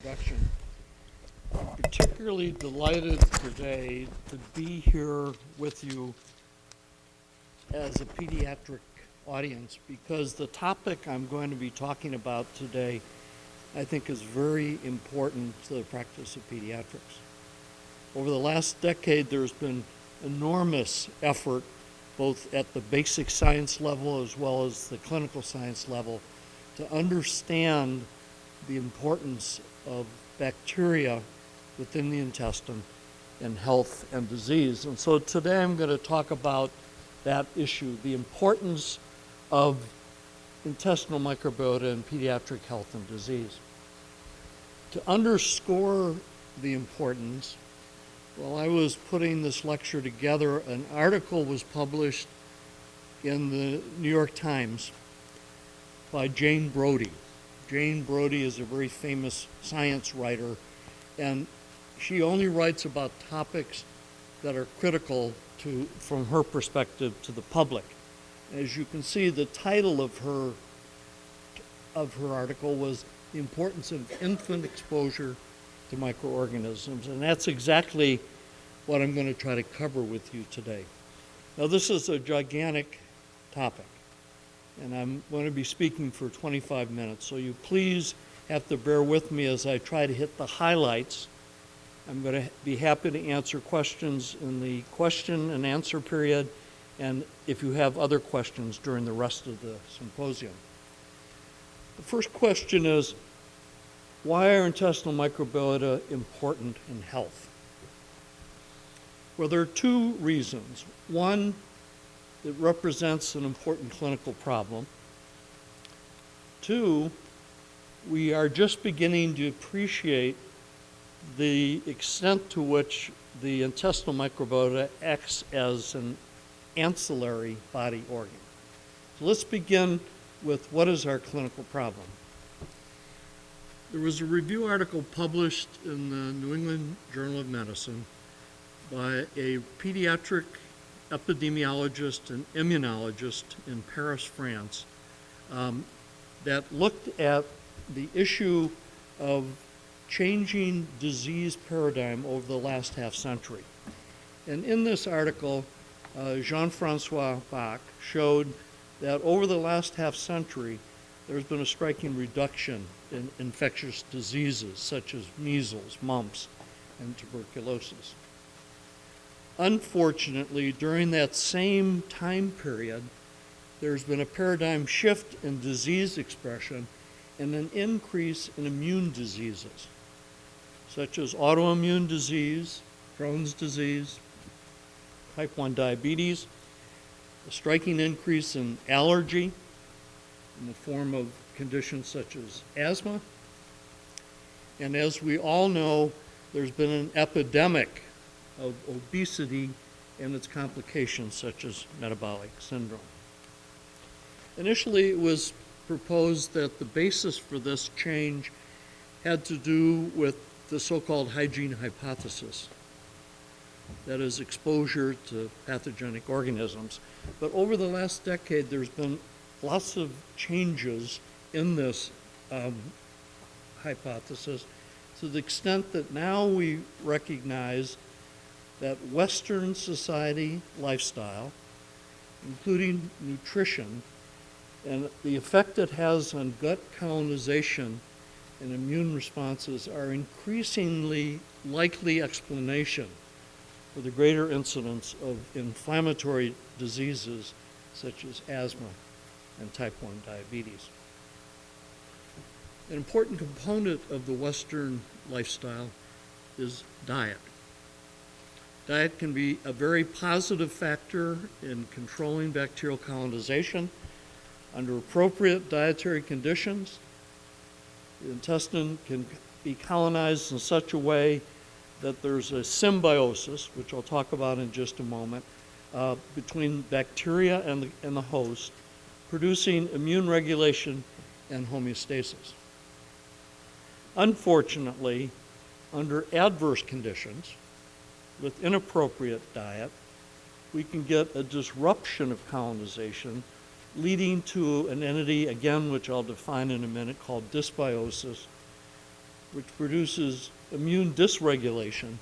introduction. I'm particularly delighted today to be here with you as a pediatric audience because the topic I'm going to be talking about today I think is very important to the practice of pediatrics. Over the last decade, there's been enormous effort both at the basic science level as well as the clinical science level to understand the importance of bacteria within the intestine in health and disease. And so today I'm going to talk about that issue, the importance of intestinal microbiota in pediatric health and disease. To underscore the importance, while I was putting this lecture together, an article was published in the New York Times by Jane Brody. Jane Brody is a very famous science writer, and she only writes about topics that are critical to, from her perspective, to the public. As you can see, the title of her article was "The Importance of Infant Exposure to Microorganisms," and that's exactly what I'm going to try to cover with you today. Now, this is a gigantic topic, and I'm going to be speaking for 25 minutes, so you please have to bear with me as I try to hit the highlights. I'm going to be happy to answer questions in the question and answer period, and if you have other questions during the rest of the symposium. The first question is, why are intestinal microbiota important in health? Well, there are two reasons. One, it represents an important clinical problem. Two, we are just beginning to appreciate the extent to which the intestinal microbiota acts as an ancillary body organ. So let's begin with what is our clinical problem. There was a review article published in the New England Journal of Medicine by a pediatric epidemiologist and immunologist in Paris, France, that looked at the issue of changing disease paradigm over the last half century. And in this article, Jean-Francois Bach showed that over the last half century, there's been a striking reduction in infectious diseases such as measles, mumps, and tuberculosis. Unfortunately, during that same time period, there's been a paradigm shift in disease expression and an increase in immune diseases, such as autoimmune disease, Crohn's disease, type 1 diabetes, a striking increase in allergy in the form of conditions such as asthma. And as we all know, there's been an epidemic of obesity and its complications such as metabolic syndrome. Initially, it was proposed that the basis for this change had to do with the so-called hygiene hypothesis, that is, exposure to pathogenic organisms. But over the last decade, there's been lots of changes in this hypothesis to the extent that now we recognize that Western society lifestyle, including nutrition, and the effect it has on gut colonization and immune responses are increasingly likely explanation for the greater incidence of inflammatory diseases such as asthma and type 1 diabetes. An important component of the Western lifestyle is diet. Diet can be a very positive factor in controlling bacterial colonization. Under appropriate dietary conditions, the intestine can be colonized in such a way that there's a symbiosis, which I'll talk about in just a moment, between bacteria and the host, producing immune regulation and homeostasis. Unfortunately, under adverse conditions, with inappropriate diet, we can get a disruption of colonization, leading to an entity, again, which I'll define in a minute, called dysbiosis, which produces immune dysregulation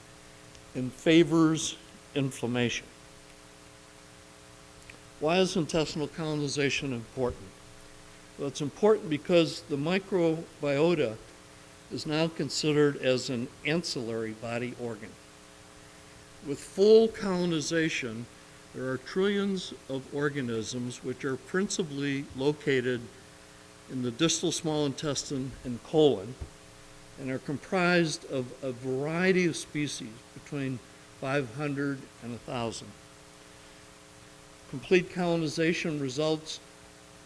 and favors inflammation. Why is intestinal colonization important? Well, it's important because the microbiota is now considered as an ancillary body organ. With full colonization, there are trillions of organisms which are principally located in the distal small intestine and colon, and are comprised of a variety of species between 500 and 1,000. Complete colonization results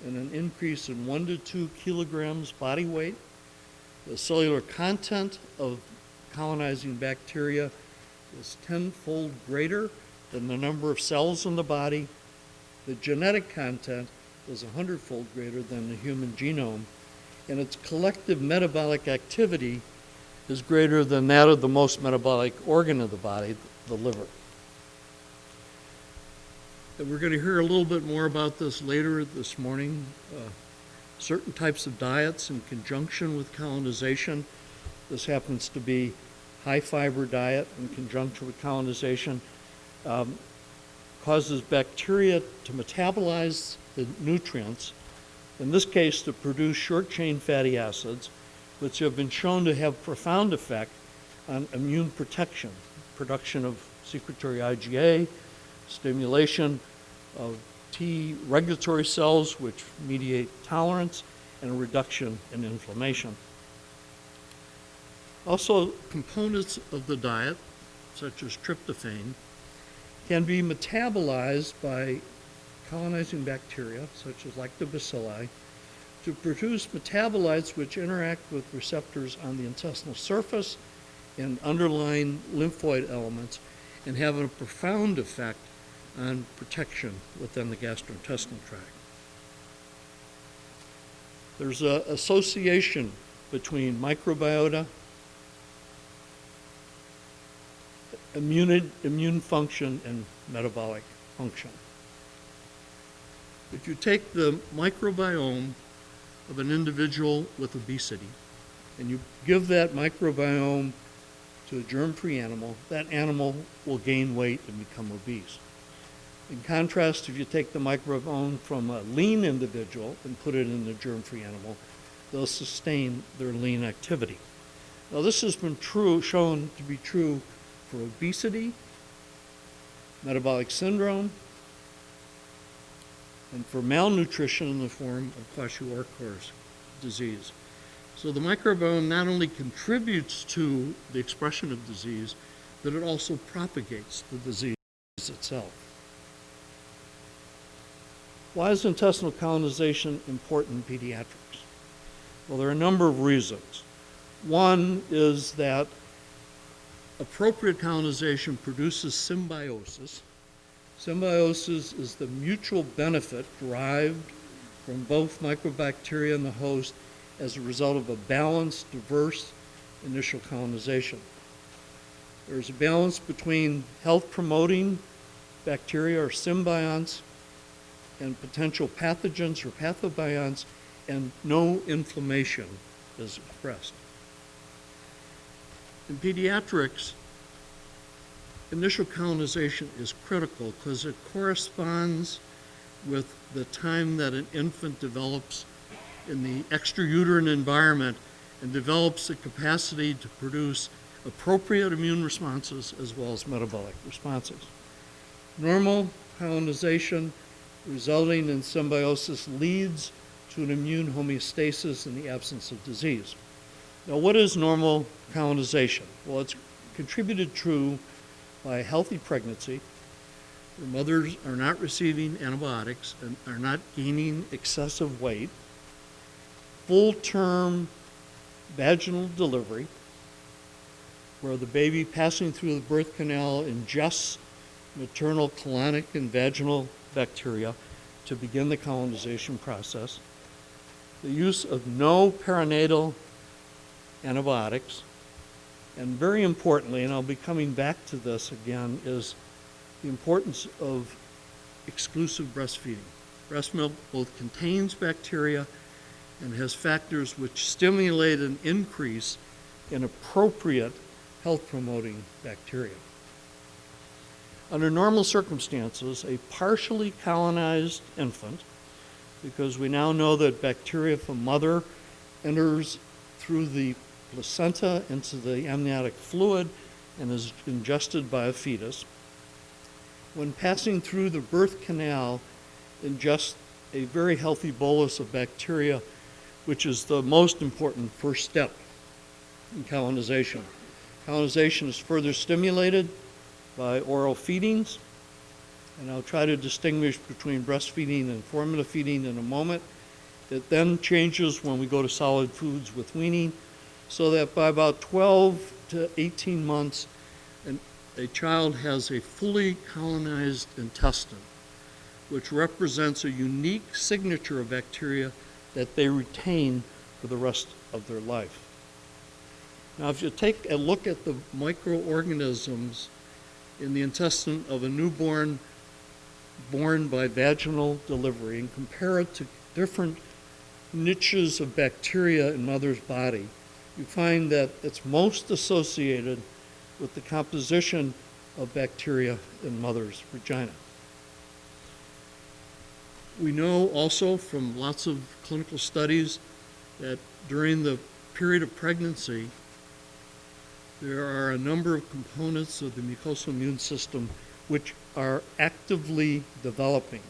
in an increase in 1 to 2 kilograms body weight. The cellular content of colonizing bacteria is 10-fold greater than the number of cells in the body. The genetic content is 100-fold greater than the human genome, and its collective metabolic activity is greater than that of the most metabolic organ of the body, the liver. And we're going to hear a little bit more about this later this morning. Certain types of diets in conjunction with colonization. This happens to be high fiber diet in conjunction with colonization. Causes bacteria to metabolize the nutrients, in this case to produce short-chain fatty acids, which have been shown to have profound effect on immune protection, production of secretory IgA, stimulation of T regulatory cells, which mediate tolerance, and a reduction in inflammation. Also, components of the diet, such as tryptophan, can be metabolized by colonizing bacteria, such as lactobacilli, to produce metabolites which interact with receptors on the intestinal surface and underlying lymphoid elements and have a profound effect on protection within the gastrointestinal tract. There's an association between microbiota, immune function, and metabolic function. If you take the microbiome of an individual with obesity and you give that microbiome to a germ-free animal, that animal will gain weight and become obese. In contrast, if you take the microbiome from a lean individual and put it in a germ-free animal, they'll sustain their lean activity. Now, this has been shown to be true for obesity, metabolic syndrome, and for malnutrition in the form of kwashiorkor's disease. So the microbiome not only contributes to the expression of disease, but it also propagates the disease itself. Why is intestinal colonization important in pediatrics? Well, there are a number of reasons. One is that appropriate colonization produces symbiosis. Symbiosis is the mutual benefit derived from both microbacteria and the host as a result of a balanced, diverse initial colonization. There's a balance between health-promoting bacteria or symbionts and potential pathogens or pathobionts, and no inflammation is expressed. In pediatrics, initial colonization is critical because it corresponds with the time that an infant develops in the extrauterine environment and develops the capacity to produce appropriate immune responses as well as metabolic responses. Normal colonization resulting in symbiosis leads to an immune homeostasis in the absence of disease. Now, what is normal colonization? Well, it's contributed to by a healthy pregnancy, where mothers are not receiving antibiotics and are not gaining excessive weight, full-term vaginal delivery, where the baby passing through the birth canal ingests maternal colonic and vaginal bacteria to begin the colonization process, the use of no perinatal antibiotics, and very importantly, and I'll be coming back to this again, is the importance of exclusive breastfeeding. Breast milk both contains bacteria and has factors which stimulate and increase and appropriate health-promoting bacteria. Under normal circumstances, a partially colonized infant, because we now know that bacteria from mother enters through the placenta into the amniotic fluid and is ingested by a fetus, when passing through the birth canal, ingests a very healthy bolus of bacteria, which is the most important first step in colonization. Colonization is further stimulated by oral feedings, and I'll try to distinguish between breastfeeding and formula feeding in a moment. It then changes when we go to solid foods with weaning, so that by about 12 to 18 months, a child has a fully colonized intestine, which represents a unique signature of bacteria that they retain for the rest of their life. Now, if you take a look at the microorganisms in the intestine of a newborn born by vaginal delivery and compare it to different niches of bacteria in mother's body, you find that it's most associated with the composition of bacteria in mother's vagina. We know also from lots of clinical studies that during the period of pregnancy, there are a number of components of the mucosal immune system which are actively developing.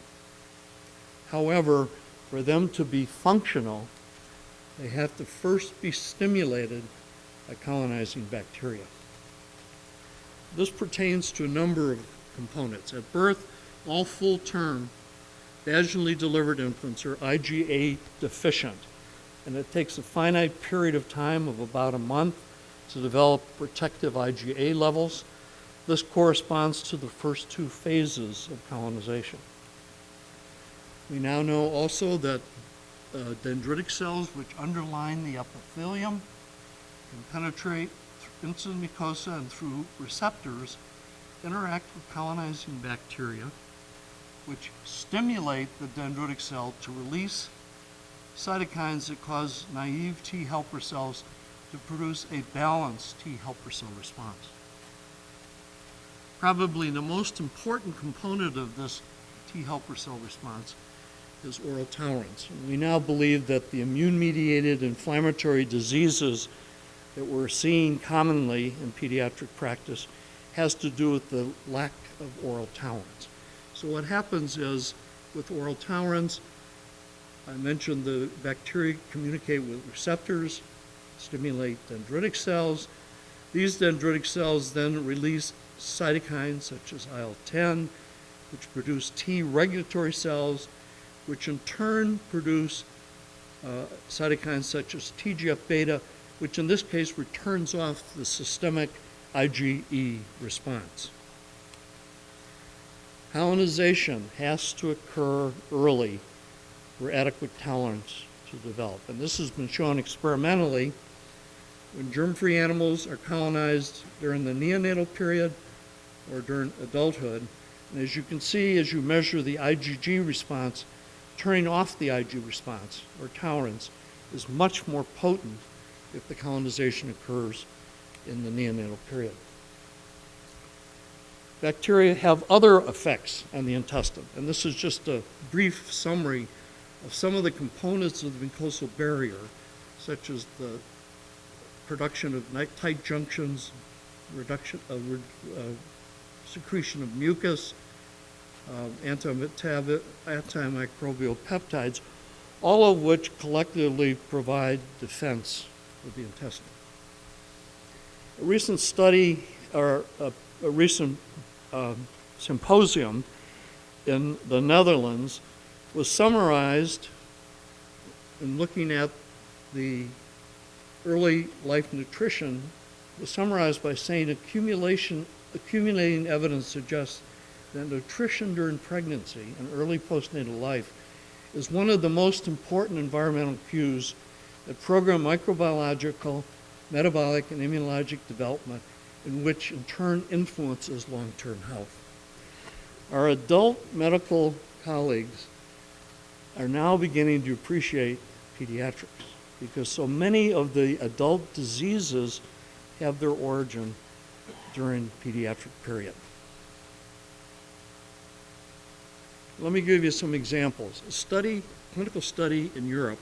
However, for them to be functional, they have to first be stimulated by colonizing bacteria. This pertains to a number of components. At birth, all full-term vaginally delivered infants are IgA deficient, and it takes a finite period of time of about a month to develop protective IgA levels. This corresponds to the first two phases of colonization. We now know also that dendritic cells, which underline the epithelium, can penetrate into the mucosa and through receptors, interact with colonizing bacteria, which stimulate the dendritic cell to release cytokines that cause naive T helper cells to produce a balanced T helper cell response. Probably the most important component of this T helper cell response is oral tolerance. And we now believe that the immune-mediated inflammatory diseases that we're seeing commonly in pediatric practice has to do with the lack of oral tolerance. So what happens is, with oral tolerance, I mentioned the bacteria communicate with receptors, stimulate dendritic cells. These dendritic cells then release cytokines such as IL-10, which produce T regulatory cells, which in turn produce cytokines such as TGF-beta, which in this case returns off the systemic IgE response. Colonization has to occur early for adequate tolerance to develop. And this has been shown experimentally when germ-free animals are colonized during the neonatal period or during adulthood. And as you can see, as you measure the IgG response, turning off the Ig response or tolerance is much more potent if the colonization occurs in the neonatal period. Bacteria have other effects on the intestine, and this is just a brief summary of some of the components of the mucosal barrier, such as the production of tight junctions, secretion of mucus, antimicrobial peptides, all of which collectively provide defense of the intestine. A recent study, or a recent symposium in the Netherlands was summarized in looking at the early life nutrition, was summarized by saying accumulating evidence suggests that nutrition during pregnancy and early postnatal life is one of the most important environmental cues that program microbiological, metabolic, and immunologic development, in which in turn influences long-term health. Our adult medical colleagues are now beginning to appreciate pediatrics. because so many of the adult diseases have their origin during pediatric period. Let me give you some examples. A clinical study in Europe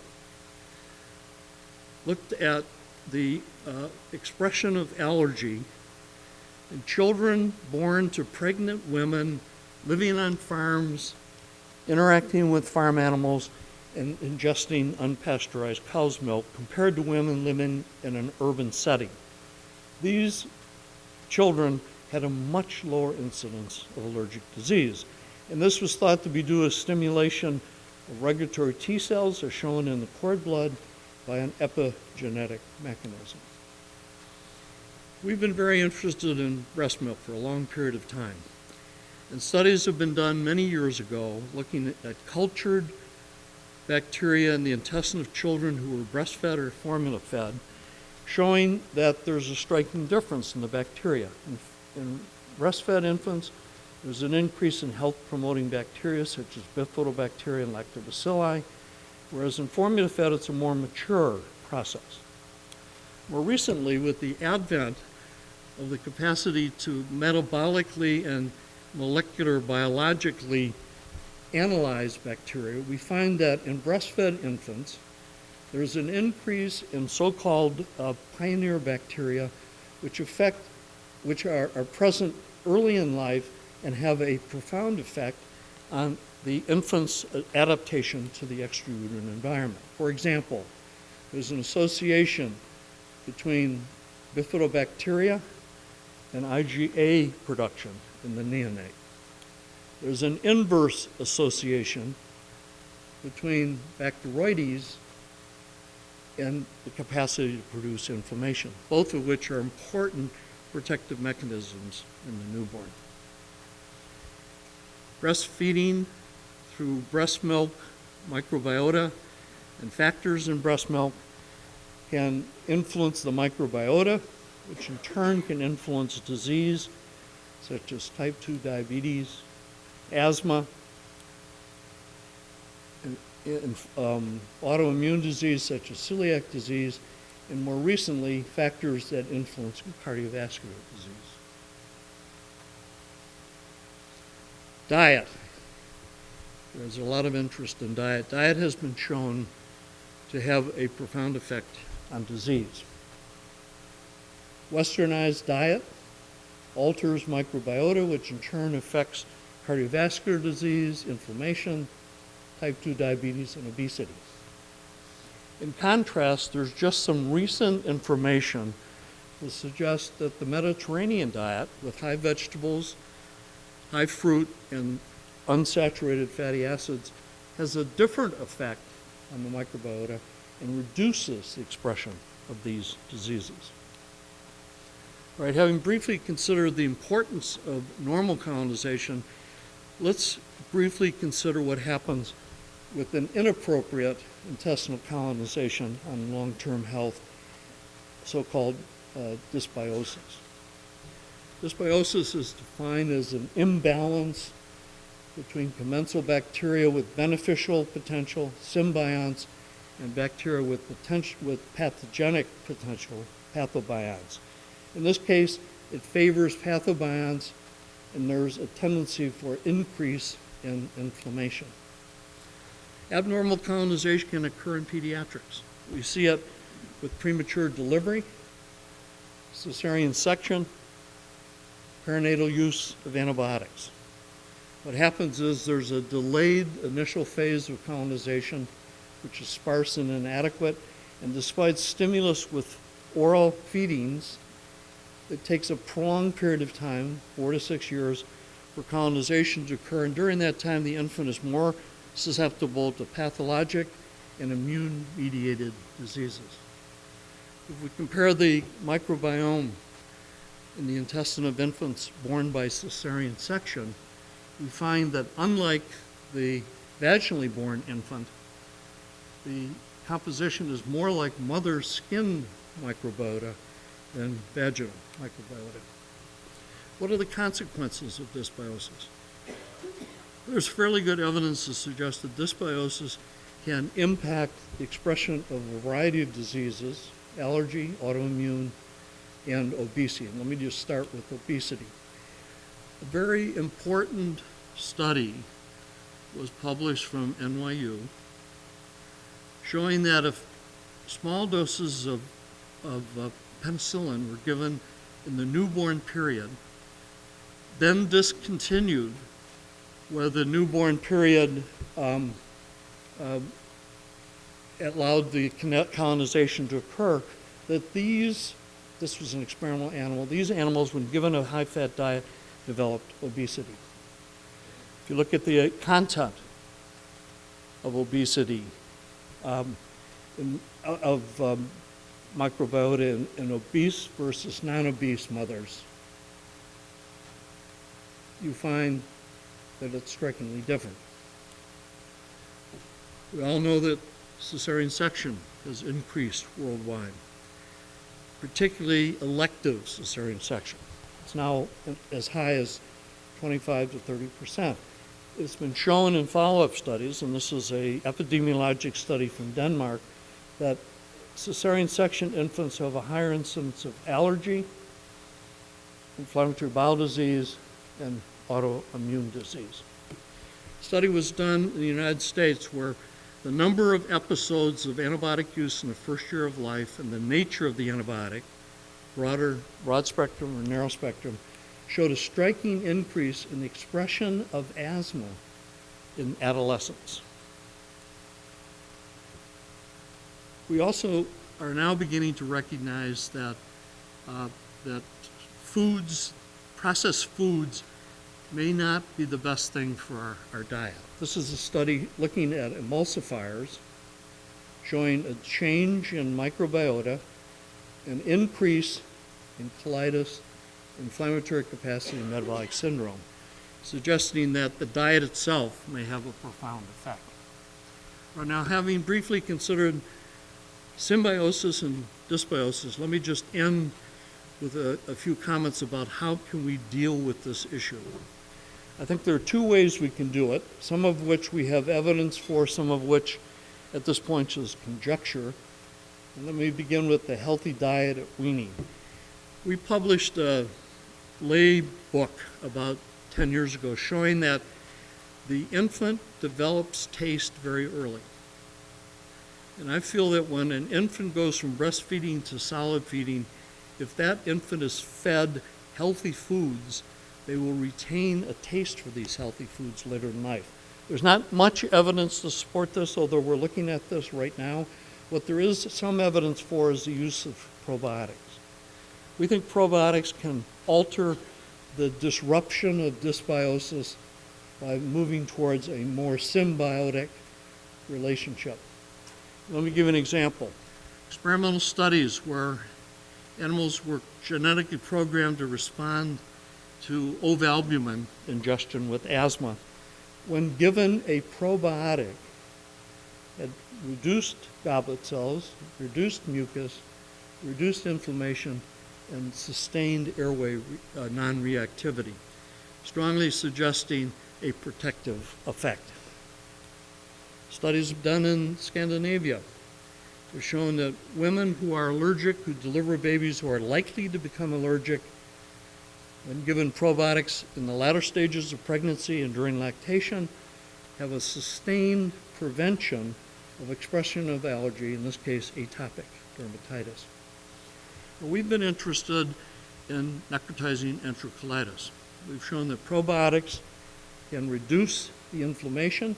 looked at the expression of allergy in children born to pregnant women living on farms, interacting with farm animals, and ingesting unpasteurized cow's milk compared to women living in an urban setting. These children had a much lower incidence of allergic disease. And this was thought to be due to stimulation of regulatory T cells, as shown in the cord blood, by an epigenetic mechanism. We've been very interested in breast milk for a long period of time. And studies have been done many years ago looking at cultured bacteria in the intestine of children who were breastfed or formula fed, showing that there's a striking difference in the bacteria. In breastfed infants, there's an increase in health-promoting bacteria such as bifidobacteria and lactobacilli, whereas in formula-fed, it's a more mature process. More recently, with the advent of the capacity to metabolically and molecular biologically analyze bacteria, we find that in breastfed infants, there's an increase in so-called pioneer bacteria, which are present early in life and have a profound effect on the infant's adaptation to the extrauterine environment. For example, there's an association between bifidobacteria and IgA production in the neonate. There's an inverse association between Bacteroides and the capacity to produce inflammation, both of which are important protective mechanisms in the newborn. Breastfeeding through breast milk, microbiota, and factors in breast milk can influence the microbiota, which in turn can influence disease such as type 2 diabetes, asthma, and autoimmune disease such as celiac disease, and more recently, factors that influence cardiovascular disease. Diet. There's a lot of interest in diet. Diet has been shown to have a profound effect on disease. Westernized diet alters microbiota, which in turn affects cardiovascular disease, inflammation, type 2 diabetes, and obesity. In contrast, there's just some recent information that suggests that the Mediterranean diet, with high vegetables, high fruit, and unsaturated fatty acids, has a different effect on the microbiota and reduces the expression of these diseases. All right, having briefly considered the importance of normal colonization, let's briefly consider what happens with an inappropriate intestinal colonization on long-term health, so-called dysbiosis. Dysbiosis is defined as an imbalance between commensal bacteria with beneficial potential, symbionts, and bacteria with pathogenic potential, pathobionts. In this case, it favors pathobionts, and there's a tendency for increase in inflammation. Abnormal colonization can occur in pediatrics. We see it with premature delivery, cesarean section, perinatal use of antibiotics. What happens is there's a delayed initial phase of colonization, which is sparse and inadequate, and despite stimulus with oral feedings, it takes a prolonged period of time, 4 to 6 years, for colonization to occur, and during that time the infant is more susceptible to pathologic and immune-mediated diseases. If we compare the microbiome in the intestine of infants born by cesarean section, we find that unlike the vaginally born infant, the composition is more like mother's skin microbiota than vaginal microbiota. What are the consequences of dysbiosis? There's fairly good evidence to suggest that dysbiosis can impact the expression of a variety of diseases, allergy, autoimmune, and obesity. And let me just start with obesity. A very important study was published from NYU showing that if small doses of penicillin were given in the newborn period, then discontinued where the newborn period allowed the colonization to occur, that this was an experimental animal, these animals, when given a high-fat diet, developed obesity. If you look at the content of obesity, microbiota in obese versus non-obese mothers, you find that it's strikingly different. We all know that cesarean section has increased worldwide, particularly elective cesarean section. It's now as high as 25 to 30%. It's been shown in follow-up studies, and this is an epidemiologic study from Denmark, that cesarean section infants have a higher incidence of allergy, inflammatory bowel disease, and autoimmune disease. A study was done in the United States where the number of episodes of antibiotic use in the first year of life and the nature of the antibiotic, broad spectrum or narrow spectrum, showed a striking increase in the expression of asthma in adolescents. We also are now beginning to recognize that processed foods may not be the best thing for our diet. This is a study looking at emulsifiers showing a change in microbiota, an increase in colitis, inflammatory capacity, and metabolic syndrome, suggesting that the diet itself may have a profound effect. Well, now, having briefly considered symbiosis and dysbiosis, let me just end with a few comments about how can we deal with this issue. I think there are two ways we can do it, some of which we have evidence for, some of which at this point is conjecture. And let me begin with the healthy diet at weaning. We published a lay book about 10 years ago showing that the infant develops taste very early. And I feel that when an infant goes from breastfeeding to solid feeding, if that infant is fed healthy foods, they will retain a taste for these healthy foods later in life. There's not much evidence to support this, although we're looking at this right now. What there is some evidence for is the use of probiotics. We think probiotics can alter the disruption of dysbiosis by moving towards a more symbiotic relationship. Let me give an example. Experimental studies where animals were genetically programmed to respond to ovalbumin ingestion with asthma. When given a probiotic, had reduced goblet cells, reduced mucus, reduced inflammation, and sustained airway non-reactivity, strongly suggesting a protective effect. Studies done in Scandinavia have shown that women who are allergic, who deliver babies who are likely to become allergic, when given probiotics in the latter stages of pregnancy and during lactation, have a sustained prevention of expression of allergy, in this case atopic dermatitis. We've been interested in necrotizing enterocolitis. We've shown that probiotics can reduce the inflammation,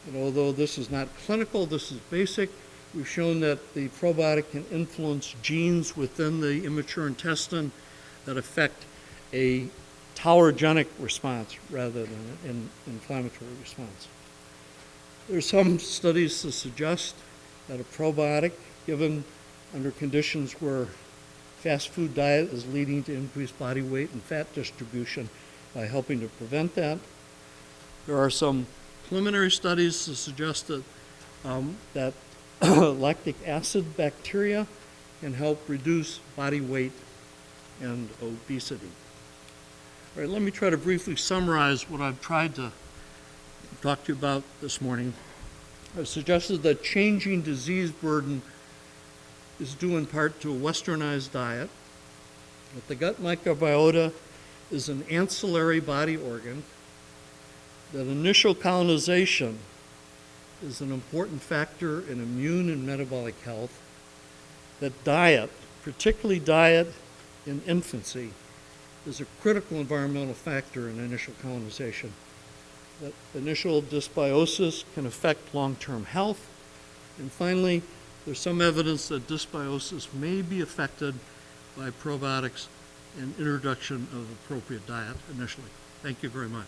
and although this is not clinical, this is basic, we've shown that the probiotic can influence genes within the immature intestine that affect a tolerogenic response rather than an inflammatory response. There's some studies to suggest that a probiotic given under conditions where fast food diet is leading to increased body weight and fat distribution by helping to prevent that. There are some preliminary studies to suggest that lactic acid bacteria can help reduce body weight and obesity. All right, let me try to briefly summarize what I've tried to talk to you about this morning. I've suggested that changing disease burden is due in part to a westernized diet, that the gut microbiota is an ancillary body organ, that initial colonization is an important factor in immune and metabolic health, that diet, particularly diet in infancy, is a critical environmental factor in initial colonization, that initial dysbiosis can affect long-term health, and finally, there's some evidence that dysbiosis may be affected by probiotics and introduction of appropriate diet initially. Thank you very much.